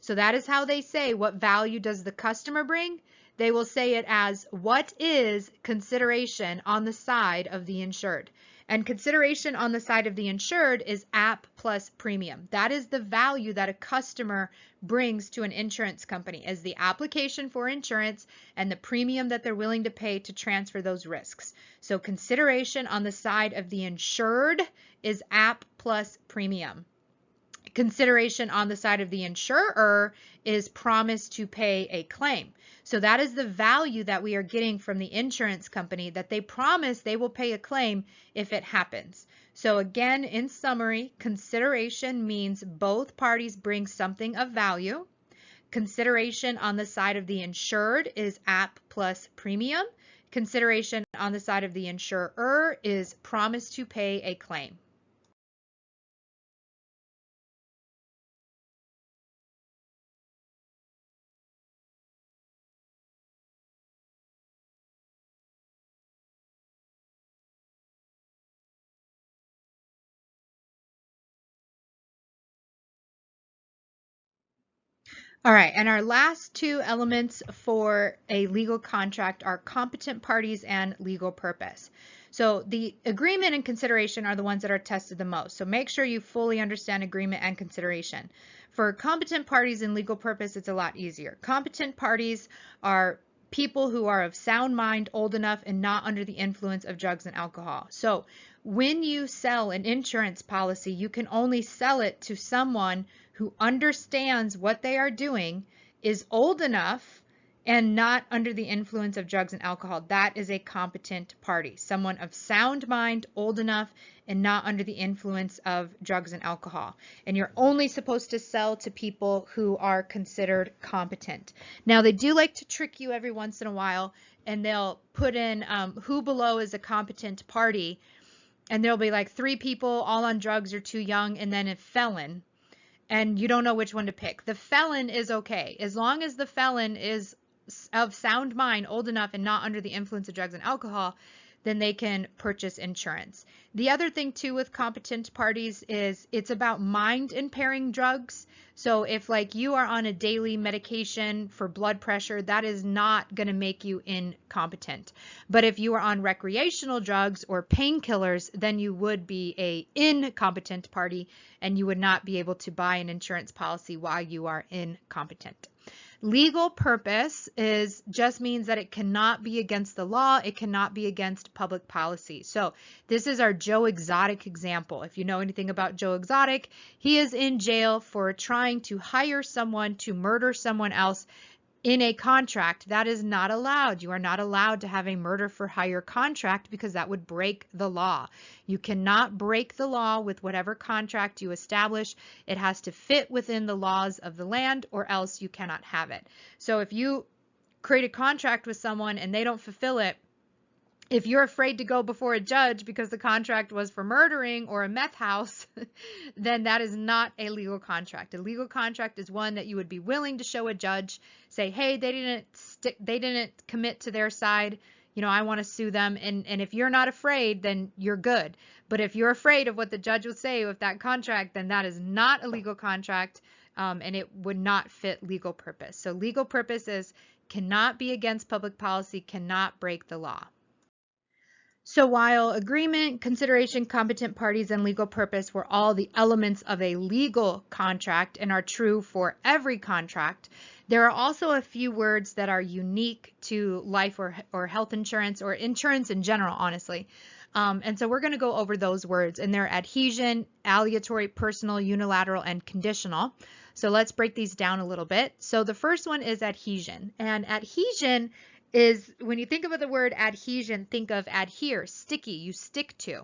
So that is how they say, what value does the customer bring? They will say it as, what is consideration on the side of the insured? And consideration on the side of the insured is app plus premium. That is the value that a customer brings to an insurance company, as the application for insurance and the premium that they're willing to pay to transfer those risks. So consideration on the side of the insured is app plus premium. Consideration on the side of the insurer is promise to pay a claim. So that is the value that we are getting from the insurance company, that they promise they will pay a claim if it happens. So again, in summary, consideration means both parties bring something of value. Consideration on the side of the insured is app plus premium. Consideration on the side of the insurer is promise to pay a claim. All right, and our last two elements for a legal contract are competent parties and legal purpose. So the agreement and consideration are the ones that are tested the most. So make sure you fully understand agreement and consideration. For competent parties and legal purpose, it's a lot easier. Competent parties are people who are of sound mind, old enough, and not under the influence of drugs and alcohol. So when you sell an insurance policy, you can only sell it to someone who understands what they are doing, is old enough, and not under the influence of drugs and alcohol. That is a competent party. Someone of sound mind, old enough, and not under the influence of drugs and alcohol. And you're only supposed to sell to people who are considered competent. Now, they do like to trick you every once in a while, and they'll put in who below is a competent party, and there'll be like 3 people all on drugs or too young, and then a felon. And you don't know which one to pick. The felon is okay. As long as the felon is of sound mind, old enough, and not under the influence of drugs and alcohol, then they can purchase insurance. The other thing too with competent parties is it's about mind impairing drugs. So if like you are on a daily medication for blood pressure, that is not going to make you incompetent. But if you are on recreational drugs or painkillers, then you would be a incompetent party and you would not be able to buy an insurance policy while you are incompetent. Legal purpose just means that it cannot be against the law. It cannot be against public policy. So this is our Joe Exotic example. If you know anything about Joe Exotic, he is in jail for trying to hire someone to murder someone else in a contract. That is not allowed. You are not allowed to have a murder for hire contract because that would break the law. You cannot break the law with whatever contract you establish. It has to fit within the laws of the land or else you cannot have it. So if you create a contract with someone and they don't fulfill it, if you're afraid to go before a judge because the contract was for murdering or a meth house, then that is not a legal contract. A legal contract is one that you would be willing to show a judge, say, hey, they didn't commit to their side. You know, I want to sue them. And if you're not afraid, then you're good. But if you're afraid of what the judge will say with that contract, then that is not a legal contract, and it would not fit legal purpose. So legal purpose cannot be against public policy, cannot break the law. So while agreement, consideration, competent parties, and legal purpose were all the elements of a legal contract and are true for every contract, there are also a few words that are unique to life or health insurance or insurance in general, honestly. And so we're going to go over those words, and they're adhesion, aleatory, personal, unilateral, and conditional. So let's break these down a little bit. So the first one is adhesion, and adhesion is, when you think about the word adhesion, think of adhere, sticky, you stick to.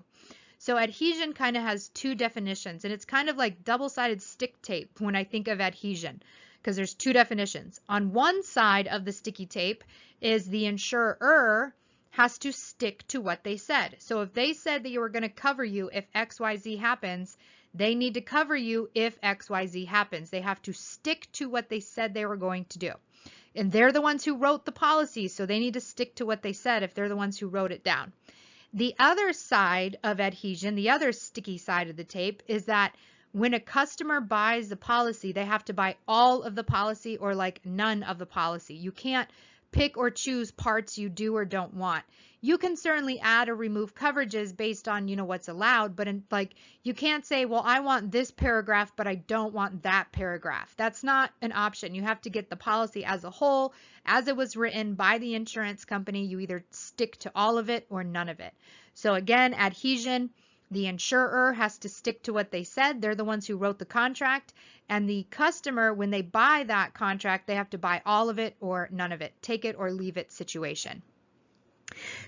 So adhesion kind of has two definitions, and it's kind of like double-sided stick tape when I think of adhesion, because there's two definitions. On one side of the sticky tape is the insurer has to stick to what they said. So if they said that you were going to cover you if XYZ happens, they need to cover you if XYZ happens. They have to stick to what they said they were going to do. And they're the ones who wrote the policy, so they need to stick to what they said if they're the ones who wrote it down. The other side of adhesion, the other sticky side of the tape, is that when a customer buys the policy, they have to buy all of the policy or like none of the policy. You can't pick or choose parts you do or don't want. You can certainly add or remove coverages based on, you know, what's allowed, but you can't say, well, I want this paragraph, but I don't want that paragraph. That's not an option. You have to get the policy as a whole, as it was written by the insurance company. You either stick to all of it or none of it. So again, adhesion, the insurer has to stick to what they said. They're the ones who wrote the contract. And the customer, when they buy that contract, they have to buy all of it or none of it, take it or leave it situation.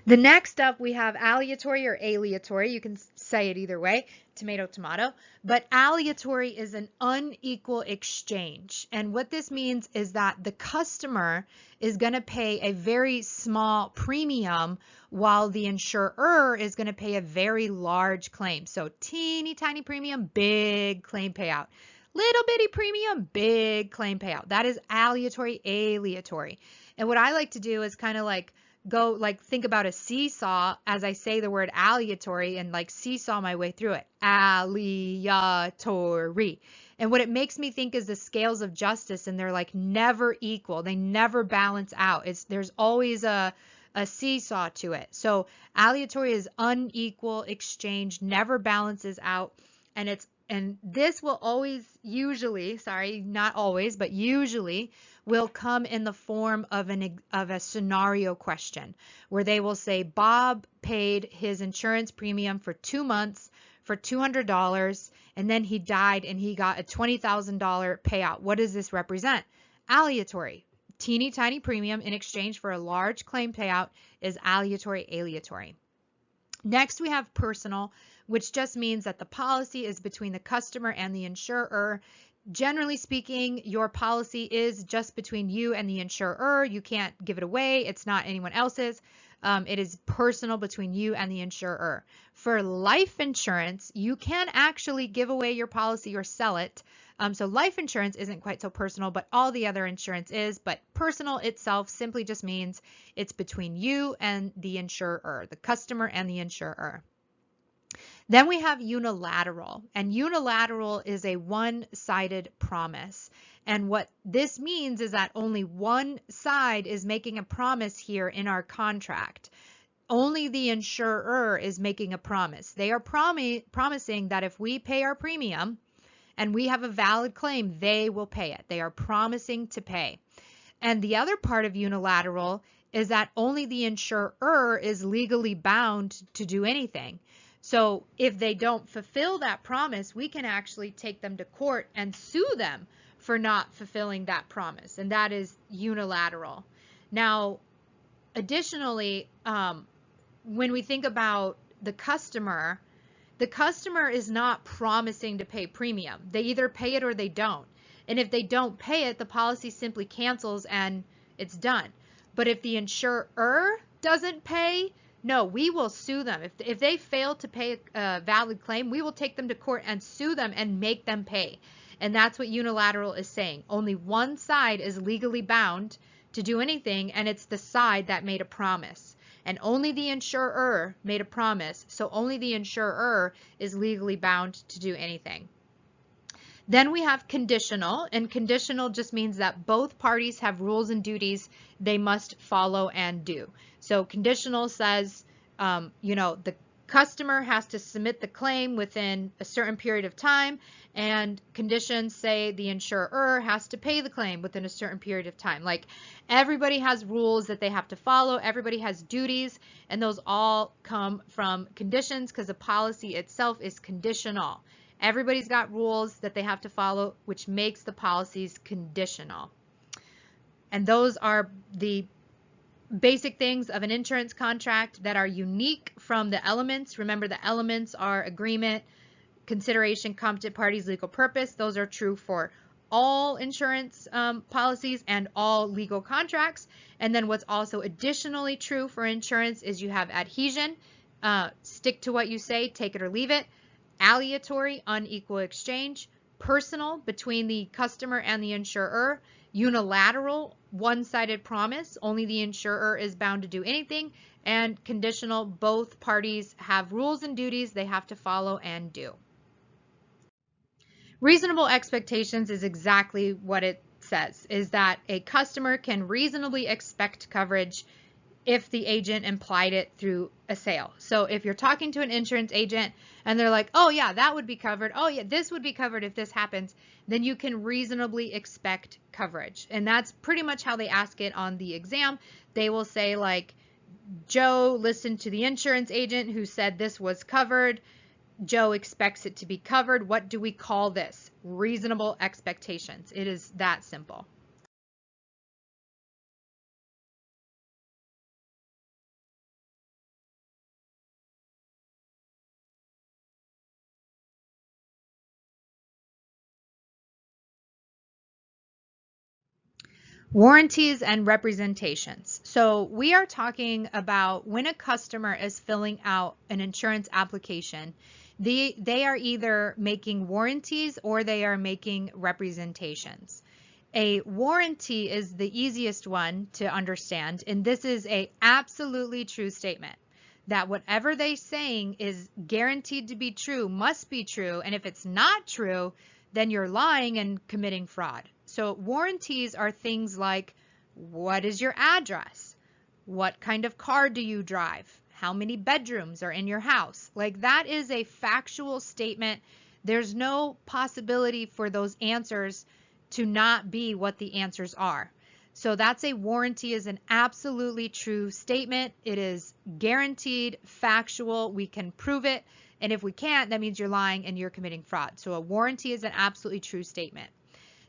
The next up, we have aleatory or aleatory. You can say it either way, tomato, tomato. But aleatory is an unequal exchange. And what this means is that the customer is going to pay a very small premium while the insurer is going to pay a very large claim. So teeny tiny premium, big claim payout. Little bitty premium, big claim payout. That is aleatory, aleatory. And what I like to do is kind of like think about a seesaw as I say the word aleatory and like seesaw my way through it. Aleatory. And what it makes me think is the scales of justice, and they're like never equal. They never balance out. There's always a seesaw to it. So aleatory is unequal exchange, never balances out, and this will always usually, sorry, not always, but usually will come in the form of a scenario question where they will say Bob paid his insurance premium for 2 months for $200 and then he died and he got a $20,000 payout. What does this represent? Aleatory. Teeny tiny premium in exchange for a large claim payout is aleatory, aleatory. Next, we have personal, which just means that the policy is between the customer and the insurer. Generally speaking, your policy is just between you and the insurer. You can't give it away. It's not anyone else's. It is personal between you and the insurer. For life insurance, you can actually give away your policy or sell it. So life insurance isn't quite so personal, but all the other insurance is. But personal itself simply just means it's between you and the insurer, the customer and the insurer. Then we have unilateral, and unilateral is a one-sided promise. And what this means is that only one side is making a promise here in our contract. Only the insurer is making a promise. They are promising that if we pay our premium and we have a valid claim, they will pay it. They are promising to pay. And the other part of unilateral is that only the insurer is legally bound to do anything. So if they don't fulfill that promise, we can actually take them to court and sue them for not fulfilling that promise. And that is unilateral. Now, additionally, when we think about the customer is not promising to pay premium. They either pay it or they don't. And if they don't pay it, the policy simply cancels and it's done. But if the insurer doesn't pay, no, we will sue them. If they fail to pay a valid claim, we will take them to court and sue them and make them pay. And that's what unilateral is saying. Only one side is legally bound to do anything, and it's the side that made a promise. And only the insurer made a promise, so only the insurer is legally bound to do anything. Then we have conditional, and conditional just means that both parties have rules and duties they must follow and do. So conditional says, the customer has to submit the claim within a certain period of time, and conditions say the insurer has to pay the claim within a certain period of time. Like, everybody has rules that they have to follow, everybody has duties, and those all come from conditions because the policy itself is conditional. Everybody's got rules that they have to follow, which makes the policies conditional. And those are the basic things of an insurance contract that are unique from the elements. Remember, the elements are agreement, consideration, competent parties, legal purpose. Those are true for all insurance policies and all legal contracts. And then what's also additionally true for insurance is you have adhesion, stick to what you say, take it or leave it. Aleatory, unequal exchange. Personal, between the customer and the insurer. Unilateral, one-sided promise, only the insurer is bound to do anything. And conditional, both parties have rules and duties they have to follow and do. Reasonable expectations is exactly what it says, is that a customer can reasonably expect coverage if the agent implied it through a sale. So if you're talking to an insurance agent and they're like, oh yeah, that would be covered. Oh yeah, this would be covered if this happens, then you can reasonably expect coverage. And that's pretty much how they ask it on the exam. They will say like, Joe listened to the insurance agent who said this was covered. Joe expects it to be covered. What do we call this? Reasonable expectations. It is that simple. Warranties and representations. So we are talking about when a customer is filling out an insurance application, they are either making warranties or they are making representations. A warranty is the easiest one to understand, and this is a absolutely true statement that whatever they're saying is guaranteed to be true, must be true, and if it's not true, then you're lying and committing fraud. So warranties are things like, what is your address? What kind of car do you drive? How many bedrooms are in your house? Like, that is a factual statement. There's no possibility for those answers to not be what the answers are. So that's a warranty, is an absolutely true statement. It is guaranteed, factual, we can prove it. And if we can't, that means you're lying and you're committing fraud. So a warranty is an absolutely true statement.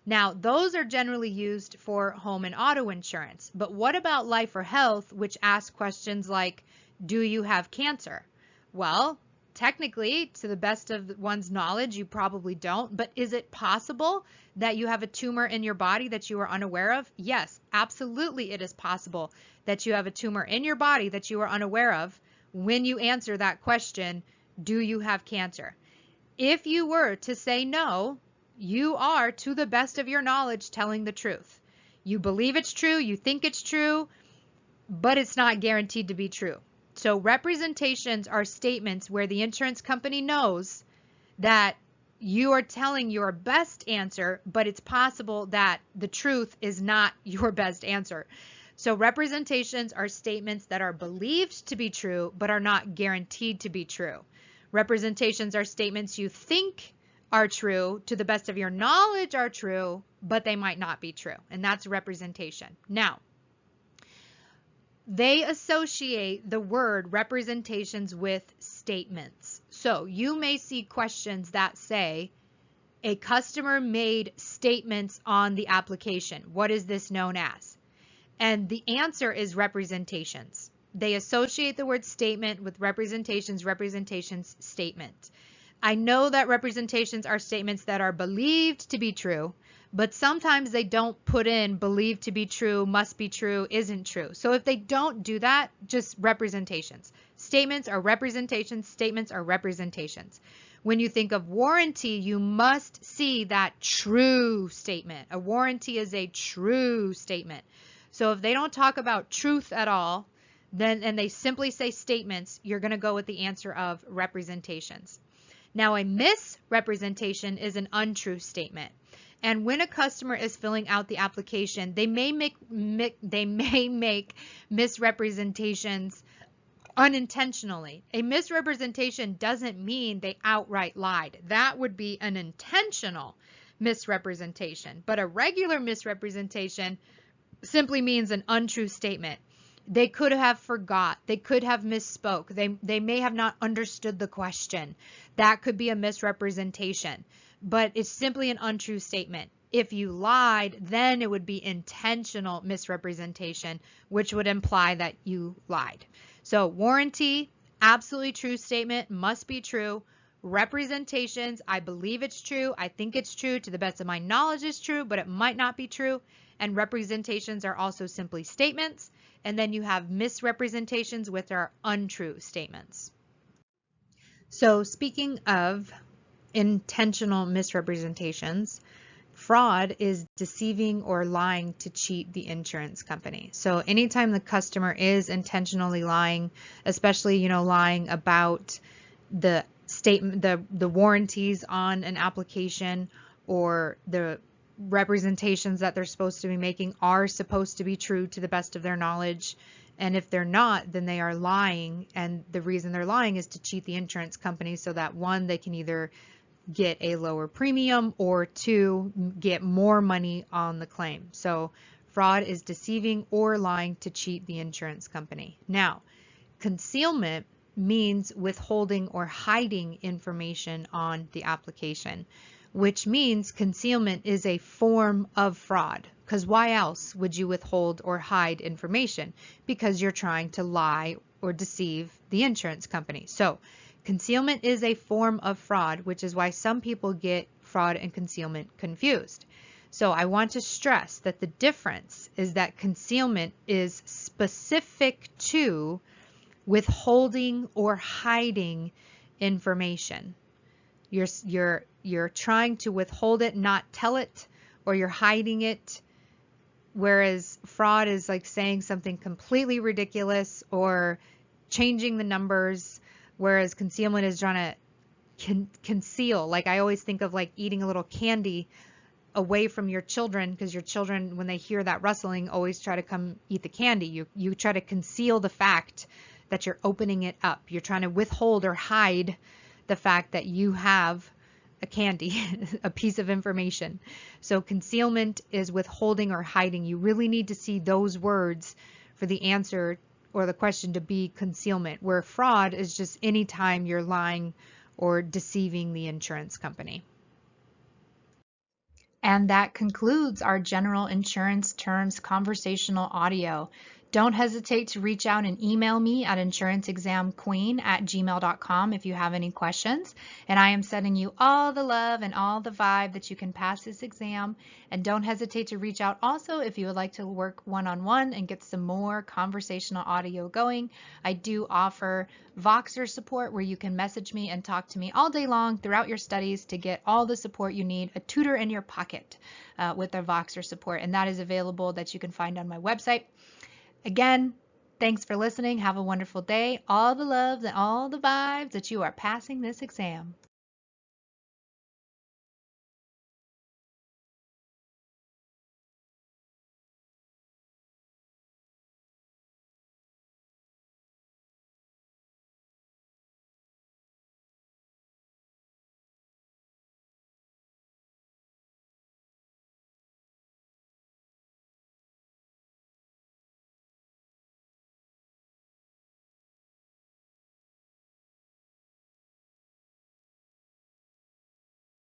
Now, those are generally used for home and auto insurance. But what about life or health, which asks questions like, do you have cancer? Well, technically, to the best of one's knowledge, you probably don't. But is it possible that you have a tumor in your body that you are unaware of? Yes, absolutely it is possible that you have a tumor in your body that you are unaware of when you answer that question, do you have cancer? If you were to say no, you are, to the best of your knowledge, telling the truth. You believe it's true, you think it's true, but it's not guaranteed to be true. So representations are statements where the insurance company knows that you are telling your best answer, but it's possible that the truth is not your best answer. So representations are statements that are believed to be true, but are not guaranteed to be true. Representations are statements you think are true, to the best of your knowledge are true, but they might not be true. And that's representation. Now, they associate the word representations with statements. So you may see questions that say, a customer made statements on the application. What is this known as? And the answer is representations. They associate the word statement with representations, statement. I know that representations are statements that are believed to be true, but sometimes they don't put in believed to be true, must be true, isn't true. So if they don't do that, just representations. Statements are representations, statements are representations. When you think of warranty, you must see that true statement. A warranty is a true statement. So if they don't talk about truth at all, then and they simply say statements, you're going to go with the answer of representations. Now, a misrepresentation is an untrue statement. And when a customer is filling out the application, they may make misrepresentations unintentionally. A misrepresentation doesn't mean they outright lied. That would be an intentional misrepresentation. But a regular misrepresentation simply means an untrue statement. They could have forgot. They could have misspoke. They may have not understood the question. That could be a misrepresentation, but it's simply an untrue statement. If you lied, then it would be intentional misrepresentation, which would imply that you lied. So warranty, absolutely true statement, must be true. Representations, I believe it's true. I think it's true. To the best of my knowledge it's true, but it might not be true. And representations are also simply statements. And then you have misrepresentations, which are untrue statements. So speaking of intentional misrepresentations, fraud is deceiving or lying to cheat the insurance company. So anytime the customer is intentionally lying, especially, lying about the statement, the warranties on an application, or the representations that they're supposed to be making are supposed to be true to the best of their knowledge. And if they're not, then they are lying. And the reason they're lying is to cheat the insurance company so that, one, they can either get a lower premium, or two, get more money on the claim. So fraud is deceiving or lying to cheat the insurance company. Now, concealment means withholding or hiding information on the application, which means concealment is a form of fraud. Because why else would you withhold or hide information? Because you're trying to lie or deceive the insurance company. So concealment is a form of fraud, which is why some people get fraud and concealment confused. So I want to stress that the difference is that concealment is specific to withholding or hiding information. You're trying to withhold it, not tell it, or you're hiding it. Whereas fraud is like saying something completely ridiculous or changing the numbers. Whereas concealment is trying to conceal. Like I always think of like eating a little candy away from your children, because your children, when they hear that rustling, always try to come eat the candy. You try to conceal the fact that you're opening it up. You're trying to withhold or hide the fact that you have a candy, a piece of information. So concealment is withholding or hiding. You really need to see those words for the answer or the question to be concealment, where fraud is just any time you're lying or deceiving the insurance company. And that concludes our general insurance terms conversational audio. Don't hesitate to reach out and email me at insuranceexamqueen@gmail.com if you have any questions. And I am sending you all the love and all the vibe that you can pass this exam. And don't hesitate to reach out also if you would like to work one-on-one and get some more conversational audio going. I do offer Voxer support where you can message me and talk to me all day long throughout your studies to get all the support you need, a tutor in your pocket with the Voxer support. And that is available that you can find on my website. Again, thanks for listening. Have a wonderful day. All the love and all the vibes that you are passing this exam.